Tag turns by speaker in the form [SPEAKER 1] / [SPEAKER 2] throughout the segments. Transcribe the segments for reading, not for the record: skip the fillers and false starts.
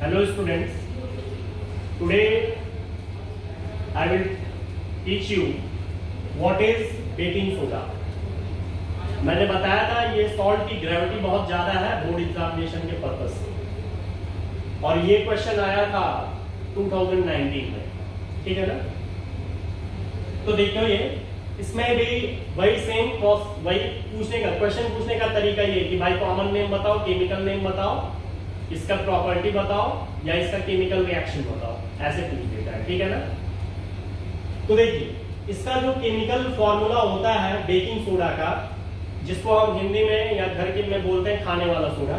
[SPEAKER 1] Hello students, today I will teach you what is baking soda. मैंने बताया था ये सॉल्ट की ग्रेविटी बहुत ज्यादा है बोर्ड एग्जामिनेशन के पर्पज से, और ये क्वेश्चन आया था 2019 में, ठीक है ना। तो देखो ये इसमें भी वही सेम वही पूछने का क्वेश्चन पूछने का तरीका ये कि भाई कॉमन नेम बताओ, केमिकल नेम बताओ, इसका प्रॉपर्टी बताओ या इसका केमिकल रिएक्शन बताओ, ऐसे पूछ देता है, ठीक है ना। तो देखिए इसका जो केमिकल फॉर्मूला होता है बेकिंग सोडा का, जिसको हम हिंदी में या घर के में बोलते हैं खाने वाला सोडा,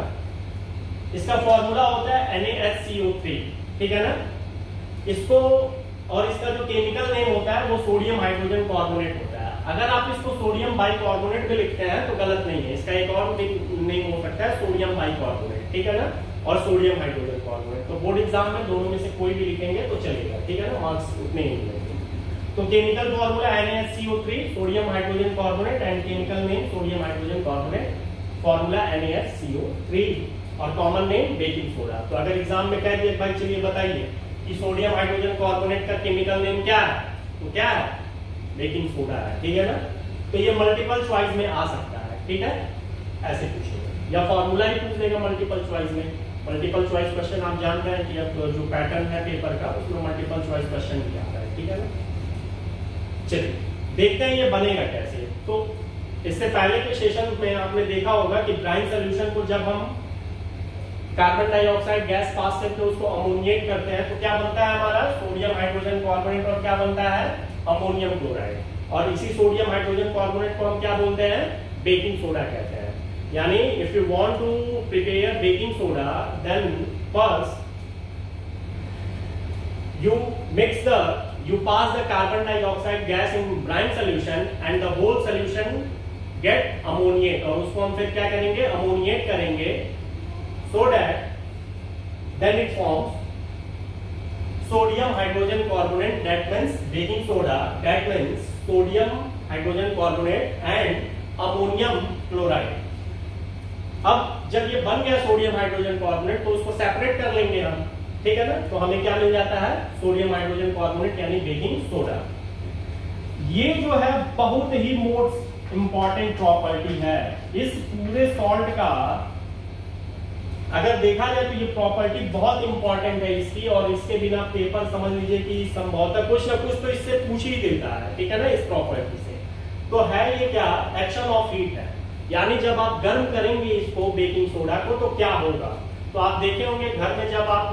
[SPEAKER 1] इसका फॉर्मूला होता है NaHCO3, ठीक है ना। इसको और इसका जो केमिकल नेम होता है वो सोडियम हाइड्रोजन कार्बोनेट होता है। अगर आप इसको सोडियम बाइकार्बोनेट भी लिखते हैं तो गलत नहीं है, इसका एक और नेम हो सकता है सोडियम बाइकार्बोनेट, ठीक है ना, और सोडियम हाइड्रोजन कार्बोनेट। तो बोर्ड एग्जाम में दोनों में से कोई भी लिखेंगे तो चलेगा, ठीक है ना, मार्क्स उतने ही मिलेंगे। तो chemical formula NaHCO3 sodium hydrogen carbonate and chemical name sodium hydrogen carbonate, formula NaHCO3 और कॉमन नेम बेकिंग सोडा। तो अगर एग्जाम में कह दिया भाई चलिए बताइए कि सोडियम हाइड्रोजन कार्बोनेट का केमिकल नेम क्या है, तो क्या है, बेकिंग सोडा है, ठीक है ना। तो ये मल्टीपल चॉइस में आ सकता है, ठीक है, ऐसे पूछेगा या फॉर्मूला ही पूछ लेगा मल्टीपल चॉइस में। मल्टीपल चॉइस क्वेश्चन आप जानते हैं कि अब जो पैटर्न है पेपर का उसमें मल्टीपल चॉइस क्वेश्चन क्या आता है, ठीक है ना। चलिए देखते हैं ये बनेगा कैसे। तो इससे पहले के सेशन में आपने देखा होगा कि ब्राइन सोल्यूशन को जब हम कार्बन डाइऑक्साइड गैस पास करके उसको अमोनिएट करते हैं तो क्या बनता है हमारा सोडियम हाइड्रोजन कार्बोनेट, और क्या बनता है अमोनियम क्लोराइड। और इसी सोडियम हाइड्रोजन कार्बोनेट को हम क्या बोलते हैं, बेकिंग सोडा कहते हैं। यानी if you want to prepare baking soda then first you pass the carbon dioxide gas in brine solution and the whole solution get ammoniate, और उसको हम फिर क्या करेंगे, अमोनिएट करेंगे, so that then it forms sodium hydrogen carbonate, that means baking soda, that means sodium hydrogen carbonate and ammonium chloride। अब जब ये बन गया सोडियम हाइड्रोजन कार्बोनेट तो उसको सेपरेट कर लेंगे हम, ठीक है ना। तो हमें क्या मिल जाता है, सोडियम हाइड्रोजन कार्बोनेट यानी बेकिंग सोडा। ये जो है बहुत ही मोस्ट इंपॉर्टेंट प्रॉपर्टी है इस पूरे सॉल्ट का। अगर देखा जाए तो ये प्रॉपर्टी बहुत इंपॉर्टेंट है इसकी, और इसके बिना पेपर समझ लीजिए कि संभवतः कुछ ना कुछ तो इससे पूछ ही देता है, ठीक है ना, इस प्रॉपर्टी से। तो है ये क्या, एक्शन ऑफ हीट है, यानी जब आप गर्म करेंगे इसको बेकिंग सोडा को तो क्या होगा। तो आप देखे होंगे घर में जब आप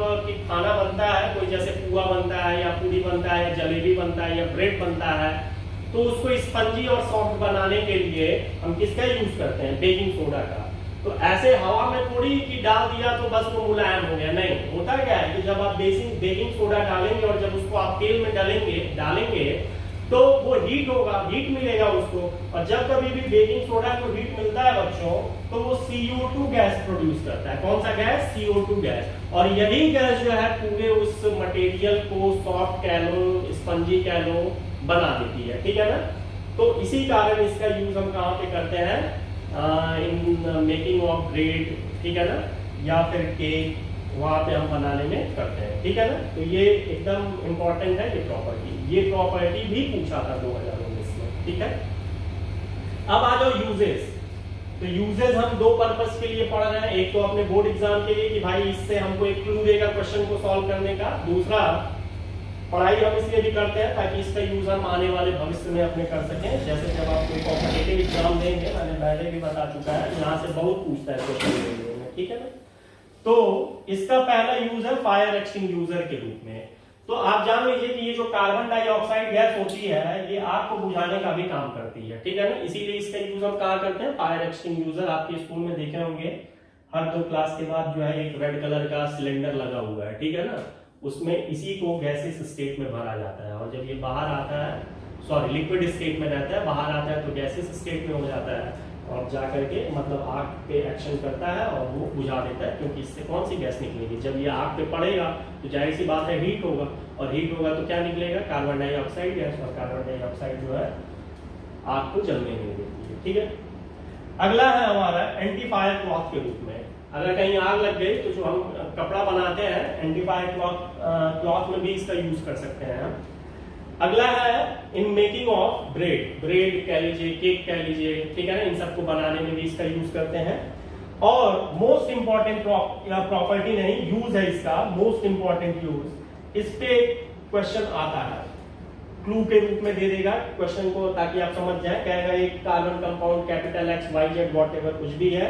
[SPEAKER 1] खाना बनता है, कोई जैसे पुआ बनता है या पूरी बनता है या जलेबी बनता है या ब्रेड बनता है, तो उसको स्पंजी और सॉफ्ट बनाने के लिए हम किसका यूज करते हैं, बेकिंग सोडा का। तो ऐसे हवा में थोड़ी कि डाल दिया तो बस वो मुलायम हो गया, नहीं, होता क्या है कि जब आप बेकिंग सोडा डालेंगे और जब उसको आप तेल में डालेंगे तो वो हीट होगा, हीट मिलेगा उसको, और जब कभी भी बेकिंग सोडा को हीट मिलता है बच्चों तो वो CO2 गैस प्रोड्यूस करता है। कौन सा गैस, CO2 गैस। और यही गैस जो है पूरे उस मटेरियल को सॉफ्ट कह लो, स्पंजी कह लो, बना देती है, ठीक है ना। तो इसी कारण इसका यूज हम कहाँ पे करते हैं, इन मेकिंग ऑफ ब्रेड, ठीक है ना, या फिर केक, वहां पे हम बनाने में करते हैं, ठीक है ना। तो ये एकदम इंपॉर्टेंट है ये प्रॉपर्टी। ये प्रॉपर्टी भी पूछा था 2019 में, ठीक है। अब आ जाओ यूजेस। तो यूजेस हम दो पर्पस के लिए पढ़ रहे हैं, एक तो अपने बोर्ड एग्जाम के लिए कि भाई इससे हमको एक क्लू देगा क्वेश्चन को सॉल्व करने का, दूसरा पढ़ाई हम इसलिए भी करते हैं ताकि इसका यूज हम आने वाले भविष्य में अपने कर सकें। जैसे जब आप कोई कॉम्पिटिटिव एग्जाम देंगे, मैंने पहले भी बता चुका है, यहाँ से बहुत पूछता है क्वेश्चन, ठीक है ना। तो इसका पहला यूज है फायर एक्सटिंग्यूशर के रूप में। तो आप जान लीजिए कि ये जो कार्बन डाइऑक्साइड गैस होती है ये आग को बुझाने का भी काम करती है, ठीक है ना। इसीलिए इसका यूज हम कहाँ करते हैं, फायर एक्सटिंग्यूशर। आपके स्कूल में देखे होंगे हर 2 क्लास के बाद जो है एक रेड कलर का सिलेंडर लगा हुआ है, ठीक है ना, उसमें इसी को गैसेस स्टेट में भरा जाता है, और जब ये बाहर आता है, सॉरी लिक्विड स्टेट में रहता है, बाहर आता है तो गैसेस स्टेट में हो जाता है, और जाकर के मतलब आग पे एक्शन करता है और वो बुझा देता है, क्योंकि इससे कौन सी गैस निकलेगी, जब ये आग पे पड़ेगा तो जाहिर सी बात है हीट होगा, और हीट होगा तो क्या निकलेगा, कार्बन डाइऑक्साइड गैस, और कार्बन डाइऑक्साइड जो है आग को जलने नहीं देती है, ठीक है। अगला है हमारा एंटी फायर क्लॉथ के रूप में। अगर कहीं आग लग गई तो जो हम कपड़ा बनाते हैं एंटीफायर क्लॉथ में भी इसका यूज कर सकते हैं हम। अगला है in making of bread, bread कह लीजिए, केक कह लीजिए, ठीक है ना, इन सबको बनाने में भी इसका यूज करते हैं। और मोस्ट इंपॉर्टेंट या प्रॉपर्टी नहीं, यूज है इसका, मोस्ट इंपॉर्टेंट यूज, इस पे क्वेश्चन आता है, क्लू के रूप में दे देगा क्वेश्चन को ताकि आप समझ जाए। कहेगा एक carbon compound capital X Y Z whatever कुछ भी है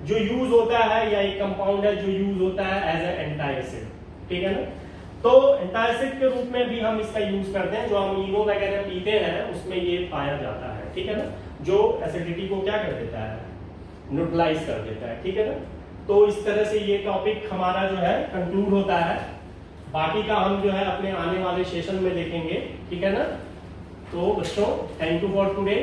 [SPEAKER 1] जो यूज होता है, या एक कंपाउंड है जो यूज होता है एज ए एंटासिड, ठीक है ना। तो एंटासिड के रूप में भी हम इसका यूज करते हैं, जो हम इनो वगैरह पीते हैं उसमें ये पाया जाता है, ठीक है ना, जो एसिडिटी को क्या कर देता है, न्यूट्रलाइज कर देता है, ठीक है ना। तो इस तरह से ये टॉपिक हमारा जो है कंक्लूड होता है। बाकी का हम जो है अपने आने वाले सेशन में देखेंगे, ठीक है ना। तो बच्चों, थैंक यू फॉर टुडे।